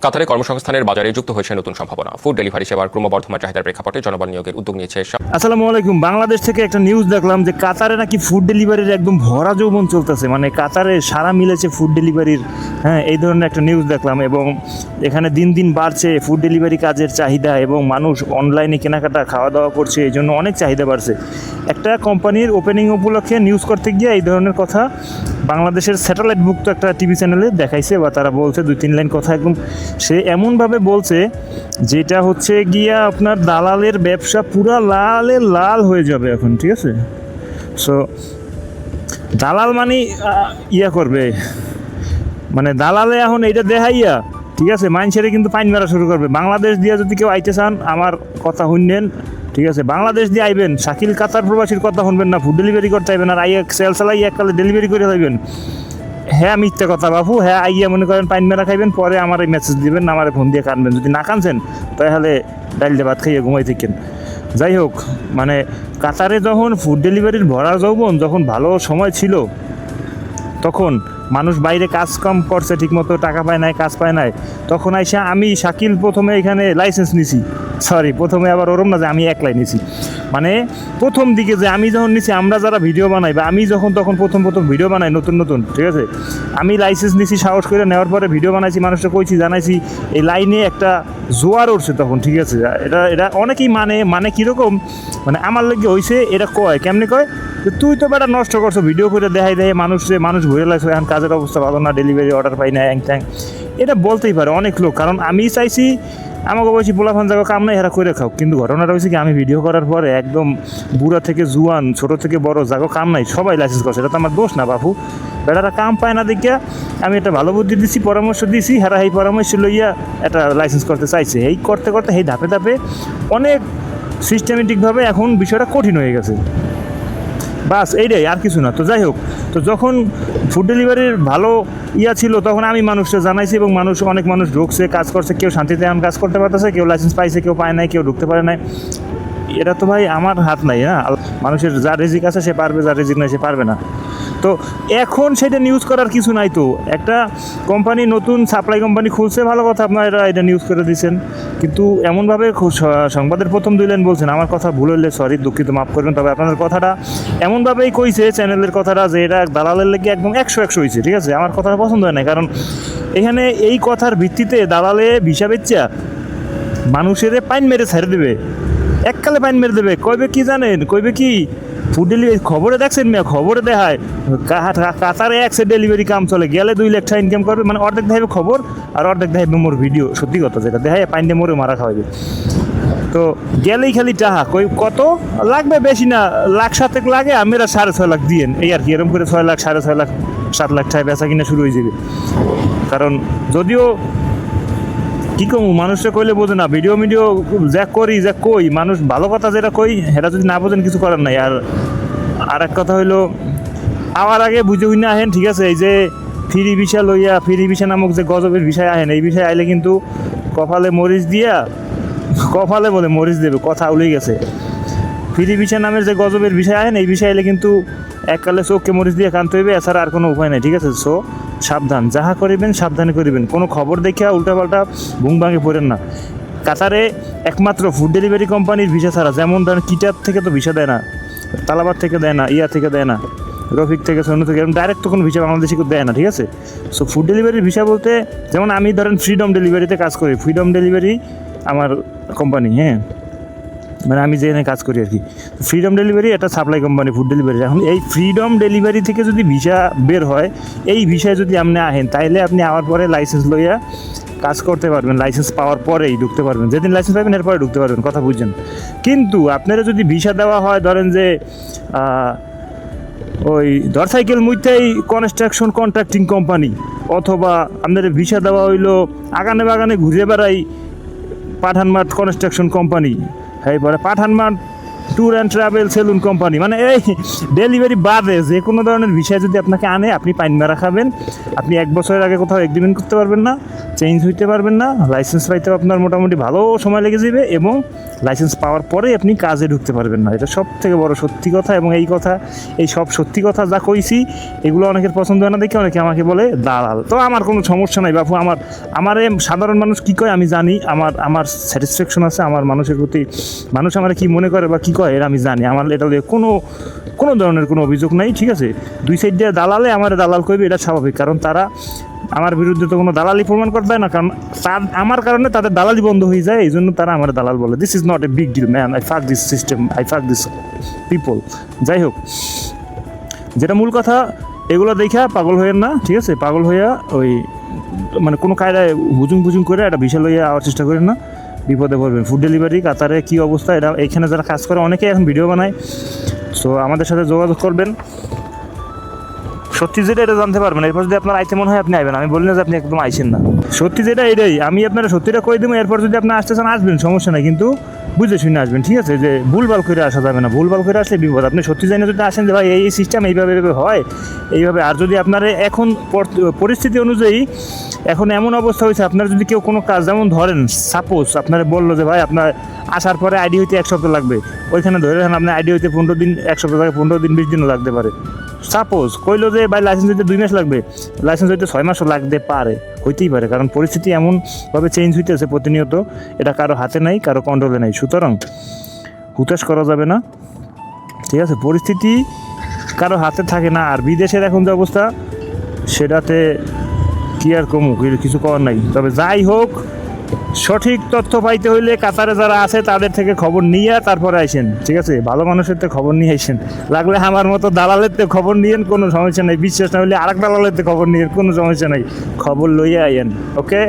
কাতারে কর্মসংস্থানের বাজারে যুক্ত হয়েছে নতুন সম্ভাবনা। ফুড ডেলিভারি সেবার ক্রমবর্ধমান চাহিদার প্রেক্ষাপটে জনবল নিয়োগের উদ্যোগ নিয়েছে। আসসালামু আলাইকুম। বাংলাদেশ থেকে একটা নিউজ দেখলাম যে কাতারে নাকি ফুড ডেলিভারির একদম ভরা যৌবন চলতেছে, মানে কাতারে সারা মিলেছে ফুড ডেলিভারির। হ্যাঁ, এই ধরনের একটা নিউজ দেখলাম এবং এখানে দিন দিন বাড়ছে ফুড ডেলিভারি কাজের চাহিদা এবং মানুষ অনলাইনে কেনাকাটা খাওয়া দাওয়া করছে, এই জন্য অনেক চাহিদা বাড়ছে। একটা কোম্পানির ওপেনিং উপলক্ষে নিউজ করতে গিয়ে এই ধরনের কথা বাংলাদেশের স্যাটেলাইটভুক্ত একটা টিভি চ্যানেলে দেখাইছে বা তারা বলছে 2-3 লাইন কথা। একদম সে এমনভাবে বলছে যেটা হচ্ছে গিয়া আপনার দালালের ব্যবসা পুরা লাল হয়ে যাবে এখন, ঠিক আছে? সো দালাল মানে ইয়া করবে, মানে দালালে এখন এইটা দেখাইয়া, ঠিক আছে, মাইনছেড়ে কিন্তু পাইন মারা শুরু করবে। বাংলাদেশ দিয়ে যদি কেউ আইতে চান আমার কথা শুনবেন, ঠিক আছে? বাংলাদেশ দিয়ে আইবেন, শাকিল কাতার প্রবাসীর কথা শুনবেন না, ফুড ডেলিভারি করতে আইবেন আর আইয়া সেল চালাই এককালে ডেলিভারি করে যাইবেন। হ্যাঁ, মিথ্যা কথা বাবু। হ্যাঁ, আইয়া মনে করেন পাইন মেরা খাইবেন, পরে আমার এই মেসেজ দিবেন, আমার ফোন দিয়ে কানবেন। যদি না কানছেন তাহলে ডাইল দিয়ে ভাত খাইয়ে ঘুমাই থাকেন। যাই হোক, মানে কাতারে যখন ফুড ডেলিভারির ভরা যৌবন, যখন ভালো সময় ছিল, তখন মানুষ বাইরে কাজ কম করছে, ঠিকমতো টাকা পায় নাই, কাজ পায় নাই, তখন আইসা আমি শাকিল প্রথমে এখানে লাইসেন্স নিছি। প্রথমে আবার ওরম না যে আমি একলাই নিছি, মানে প্রথম দিকে যে আমি যখন নিছি, আমরা যারা ভিডিও বানাই বা আমি তখন প্রথম ভিডিও বানাই নতুন, ঠিক আছে, আমি লাইসেন্স নিছি, সাহস করে নেওয়ার পরে ভিডিও বানাইছি, মানুষটা কইছি, জানাইছি, এই লাইনে একটা জোয়ার উঠছে তখন, ঠিক আছে? এটা অনেকেই মানে কীরকম, মানে আমার লাগে হয়েছে, এটা কয় কেমনে কয় যে তুই তো বেটা নষ্ট করছো, ভিডিও করে দেখাই মানুষ ঘুরে লাগছে, এখন কাজের অবস্থা ভালো না, ডেলিভারি অর্ডার পাই না, ট্যাং। এটা বলতেই পারে অনেক লোক, কারণ আমি চাইছি আমাকে বলছি পোলাফান জায়গা কাম নাই, এরা করে খাও। কিন্তু ঘটনাটা হয়েছে কি, আমি ভিডিও করার পরে একদম বুড়া থেকে জুয়ান, ছোট থেকে বড়, জায়গা কাম নাই, সবাই লাইসেন্স করছে। এটা তো আমার দোষ না বাবু, বেটারা কাম পায় না দেখে আমি একটা ভালো বুদ্ধি দিছি, পরামর্শ দিছি, হারা এই পরামর্শ লইয়া একটা লাইসেন্স করতে চাইছে। এই করতে এই ধাপে অনেক সিস্টেমেটিকভাবে এখন বিষয়টা কঠিন হয়ে গেছে। বাস এইটাই, আর কিছু না। তো যাই হোক, তো যখন ফুড ডেলিভারির ভালো ছিল, তখন আমি মানুষকে জানাইছি এবং অনেক মানুষ ঢুকছে, কাজ করছে, কেউ শান্তিতে এখন কাজ করতে পারতেছে, কেউ লাইসেন্স পাইছে, কেউ পায় নাই, কেউ ঢুকতে পারে নাই। এটা তো ভাই আমার হাত নাই না, মানুষের যা রিজিক আছে সে পারবে, যা রিজিক নাই সে পারবে না। তো এখন সেটা নিউজ করার কিছু নাই। তো একটা কোম্পানি, নতুন সাপ্লাই কোম্পানি খুলছে, ভালো কথা, আপনারা এটা নিউজ করে দিচ্ছেন, কিন্তু এমনভাবে সংবাদের প্রথম 2 লাইন বলছেন, আমার কথা ভুল হইলে সরি, দুঃখিত, মাফ করবেন। তবে আপনাদের কথাটা এমনভাবেই কইছে চ্যানেলের কথাটা যে এটা দালালের লেগে একদম 100 হয়েছে, ঠিক আছে? আমার কথাটা পছন্দ হয় না, কারণ এখানে এই কথার ভিত্তিতে দালালে ভিসা বেচা মানুষের পাইন মেরে ছেড়ে দেবে, এককালে পাইন মেরে দেবে। কইবে কি জানেন, কইবে কি, ফুড ডেলিভারি খবরে দেখছেন মেয়ে, খবরে দেখায় কাতারে ডেলিভারি কাম চলে, গেলে 2 লাখ টাকা ইনকাম করবে, মানে অর্ধেক দেখাবে খবর আর অর্ধেক দেখাবে মোর ভিডিও। সত্যি কথা, যেটা দেখায় পাইন দিয়ে মোরে মারা খাওয়াবে। তো গেলেই খালি টাহা কই কত লাগবে, বেশি না, লাখ 7 লাগে, আমরা 6.5 লাখ দিয়েন, এই আর কি। এরকম করে 6 লাখ, 6.5 লাখ, 7 লাখ টাকা বেচা কিনা শুরু হয়ে যাবে। কারণ যদিও কি কম, মানুষটা কইলে বোঝে না, ভিডিও যা কই মানুষ ভালো কথা যেটা কই সেটা যদি না বোঝেন কিছু করার নাই। আর এক কথা হইলো, আমার আগে বুঝে না আহেন, ঠিক আছে? এই যে ফ্রি ভিসা লইয়া, ফ্রি ভিসা নামক যে গজবের বিষয় আহেন, এই বিষয়ে আইলে কিন্তু কপালে মরিচ বলে মরিচ দেবে, কথা উলেই গেছে। ফ্রি ভিসা নামের যে গজবের বিষয় আহেন, এই বিষয় আইলে কিন্তু এককালে চোখকে মরিচ দিয়ে কানতে হইবে, এছাড়া আর কোনো উপায় নাই, ঠিক আছে? সো সাবধান, যাহা করিবেন সাবধানে করিবেন, কোনো খবর দেখিয়া উল্টাপাল্টা ভুং ভাঙে পড়েন না। কাতারে একমাত্র ফুড ডেলিভারি কোম্পানির ভিসা ছাড়া, যেমন ধরেন কিটার থেকে তো ভিসা দেয় না, তালাবাদ থেকে দেয় না, থেকে দেয় না, রফিক থেকে, সোনু থেকে, এরকম ডাইরেক্ট তো কোনো ভিসা বাংলাদেশে কেউ দেয় না, ঠিক আছে? সো ফুড ডেলিভারির ভিসা বলতে, যেমন আমি ধরেন ফ্রিডম ডেলিভারিতে কাজ করি, ফ্রিডম ডেলিভারি আমার কোম্পানি, হ্যাঁ, মানে আমি যেখানে কাজ করি আর কি। ফ্রিডম ডেলিভারি একটা সাপ্লাই কোম্পানি, ফুড ডেলিভারি। এখন এই ফ্রিডম ডেলিভারি থেকে যদি ভিসা বের হয়, এই ভিসায় যদি আপনি আহেন, তাইলে আপনি আওয়ার পরে লাইসেন্স লইয়া কাজ করতে পারবেন, লাইসেন্স পাওয়ার পরেই ঢুকতে পারবেন, যেদিন লাইসেন্স পাবেন এরপরে ঢুকতে পারবেন, কথা বুঝছেন? কিন্তু আপনারা যদি ভিসা দেওয়া হয়, ধরেন যে ওই সাইকেল মুইতেই কনস্ট্রাকশন কন্ট্রাক্টিং কোম্পানি, অথবা আপনাদের ভিসা দেওয়া হইলো আগানে বাগানে ঘুরে বেড়াই পাঠানমাঠ কনস্ট্রাকশন কোম্পানি, এই পরে পাঠানমাঠ tour and travel salon company, মানে এই ডেলিভারি বাদে যে কোনো ধরনের বিষয় যদি আপনাকে আনে, আপনি পাইন মারা খাবেন। আপনি 1 বছরের আগে কোথাও এগ্রিমেন্ট করতে পারবেন না, চেঞ্জ হইতে পারবেন না, লাইসেন্স পাইতে আপনার মোটামুটি ভালো সময় লেগে যাবে এবং লাইসেন্স পাওয়ার পরে আপনি কাজে ঢুকতে পারবেন না। এটা সব থেকে বড় সত্যি কথা, এবং এই সব সত্যি কথা যা কইছি এগুলো অনেকের পছন্দ হয় না দেখে অনেকে আমাকে বলে দালাল। তো আমার কোনো সমস্যা নাই বাপু, আমার সাধারণ মানুষ কী কয় আমি জানি, আমার স্যাটিসফ্যাকশন আছে, আমার মানুষের প্রতি মানুষ আমার কি মনে করে বা কী কয় এটা আমি জানি। আমার এটা দিয়ে কোনো ধরনের কোনো অভিযোগ নাই, ঠিক আছে। দুই সাইড দিয়ে দালালে আমার দালাল কইবে, এটা স্বাভাবিক, কারণ তারা আমার বিরুদ্ধে তো কোনো দালালি প্রমাণ করতে হয় না, কারণ আমার কারণে তাদের দালালি বন্ধ হয়ে যায়, এই জন্য তারা আমার দালাল বলে। This is not a big deal man, I fuck this system, I fuck this people. যাই হোক, যেটা মূল কথা, এগুলো দেখা পাগল হইয়েন না, ঠিক আছে। পাগল হইয়া ওই মানে কোনো কায়দায় হুজুম করে একটা বিশাল হইয়া আওয়ার চেষ্টা করেন না, বিপদে পড়বেন। ফুড ডেলিভারি কাতারে কী অবস্থা, এটা এখানে যারা কাজ করে অনেকেই এখন ভিডিও বানায়। সো আমাদের সাথে যোগাযোগ করবেন, সত্যি যেটা এটা জানতে পারবেন। এরপর যদি আপনার আইতে মনে হয় আপনি আইবেন, আমি বলি না যে আপনি একদম আইসেন না। সত্যি যেটা এটাই, আমি আপনারা সত্যিটা কই দেবো। এরপর যদি আপনি আসতে চান আসবেন, সমস্যা নাই, কিন্তু বুঝে শুনে আসবেন, ঠিক আছে। যে ভুলভাল করে আসা যাবে না, ভুলভাল করে আসলে বিপদ। আপনি সত্যি জানি যদি আসেন যে ভাই এই সিস্টেম এইভাবে হয় এইভাবে, আর যদি আপনার এখন পরিস্থিতি অনুযায়ী এখন এমন অবস্থা হয়েছে, আপনার যদি কেউ কোনো কাজ, যেমন ধরেন সাপোজ আপনার বললো যে ভাই আপনার আসার পরে আইডি হইতে 1 সপ্তাহ লাগবে, ওইখানে ধরে রাখেন আপনার আইডি হইতে 15 দিন, 1 সপ্তাহ থেকে 15 দিন 20 দিনও লাগতে পারে। সাপোজ কইলো যে ভাই লাইসেন্স হইতে 2 মাস লাগবে, লাইসেন্স হইতে 6 মাসও লাগতে পারে, হইতেই পারে, কারণ পরিস্থিতি এমনভাবে চেঞ্জ হইতেছে প্রতিনিয়ত। এটা কারো হাতে নাই, কারো কন্ট্রোলে নাই, সুতরাং হুতাশ করা যাবে না, ঠিক আছে। পরিস্থিতি কারো হাতে থাকে না। আর বিদেশের এখন যে অবস্থা, সেটাতে কি আর কমু, কিছু করার নাই। তবে যাই হোক, সঠিক তথ্য পাইতে হইলে কাতারে যারা আছে তাদের থেকে খবর নিয়ে তারপরে আইসেন, ঠিক আছে। ভালো মানুষের তো খবর নিয়ে আইসেন, লাগলে আমার মতো দালালের তো খবর নিয়েন, কোনো সমস্যা নেই। বিশ্বাস না হলে আরেক দালালের তো খবর নিয়েন, কোনো সমস্যা নাই, খবর লইয়া আইয়েন, ওকে।